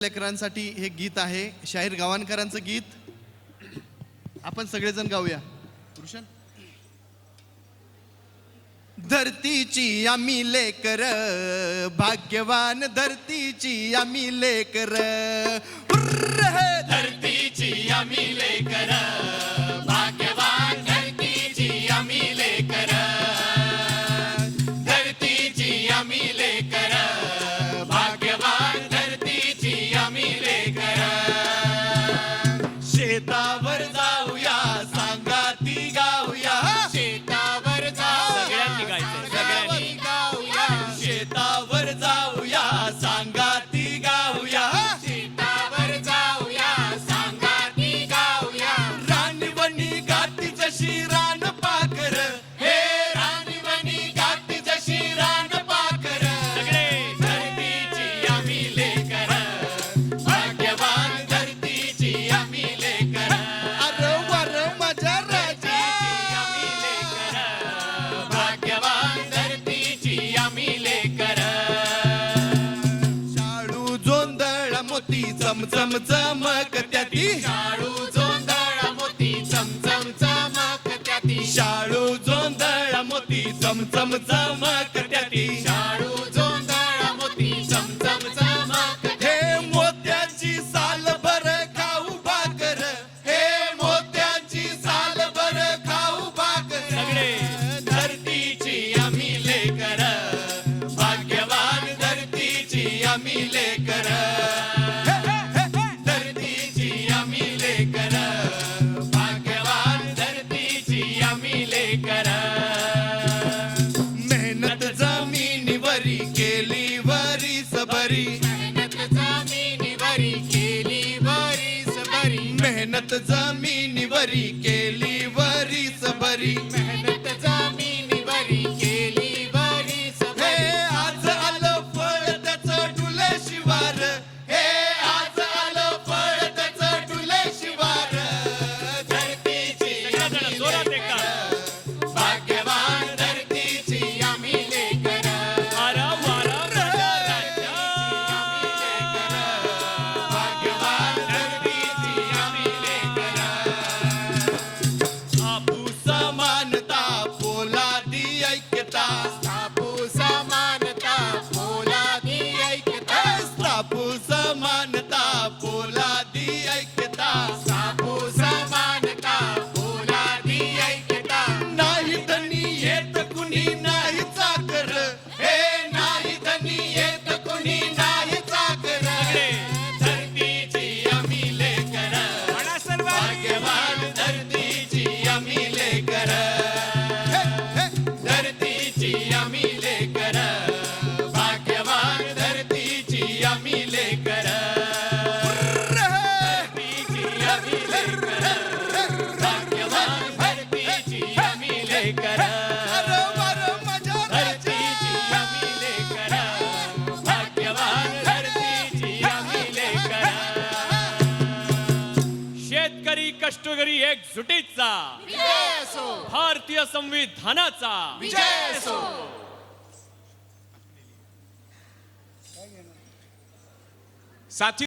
लेकरांसाठी हे गीत आहे शाहीर गावणकरांचं गीत. आपण सगळेजण गाऊया. कृष्ण धरतीची आम्ही लेकर भाग्यवान, धरतीची आम्ही लेकर, धरतीची आम्ही लेकर भाग्यवान, धरतीची आम्ही लेकर, धरतीची आम्ही लेकर भाग्यवान, धरतीची आम्ही लेकर. शेतावर जाऊया सांगाती गाऊया, शेतावर जाऊया सगळ्यांनी गायचं, सगळ्यांनी गाऊया, शेतावर जाऊया सांगाती गाऊया, शेतावर जाऊया सांगाती गाऊया. रानवणी गाती जशी रान पाकर, हे रानवणी गाती जशी रान पाकर, सगळे धरतीची आम्ही लेकर भाग्यवान, धरतीची आम्ही लेकर, अर वर माझ्या राजा आम्ही लेकर भाग्यवान, धरतीची आम्ही लेकर. शाळू जोंधळ मोती चमचम चमक त्याती, शाळू जोंधळ मोती चमचम चमक त्याती, शाळू जोंधळ मोती चमचम चमक त्याती, शाळू जोंधळ मोती चमचम चमक हे मोत्याची साल भर खाऊ भाकर, हे मोत्याची साल भर खाऊ भाकर. सगळे धरतीची आम्ही लेकर भाग्यवान, धरतीची आम्ही लेकर, धरतीची आम्ही लेकर भाग्यवान, धरतीची आम्ही लेकर. मेहनत जमिनीवरी केली वरीस भरी, मेहनत जमिनीवरी केली वरीस भरी, मेहनत जमिनीवरी केली वरीस भरी. मेहनत जमिनीवरी केली वरीस हे भरी. आज आलं फळ त्याचं डुले शिवार, हे आज आलं फळ त्याचं डुले शिवार. धरतीची आम्ही जोरात लेकर भाग्यवान, धरतीची आम्ही लेकर, आरा वारा भाग्यवान, धरतीची आम्ही लेकर. आपू समानता पोलादी ऐक्यता, स्थापू समानता पोलादी ऐक्यता, स्थापू समानता पोलादी ऐक्यता. स्थापू समानता पोलादी ऐक्यता. नाही धनी येत कुणी नाही चाकर, हे नाही धनी येत कुणी नाही चाकर. धरतीची आम्ही लेकर भाग्यवान, धरतीची आम्ही लेकर, धरतीची आम्ही लेकर भाग्यवान, धरतीची आम्ही लेकर, धरतीची आम्ही लेकर भाग्यवान, धरतीची आम्ही लेकर, अरे वर माझ्या धरतीची आम्ही लेकर भाग्यवान, धरतीची आम्ही लेकर. शेतकरी कष्टकरी एकजुटीचा, विजय असो, भारतीय संविधानाचा विजय असो. साथी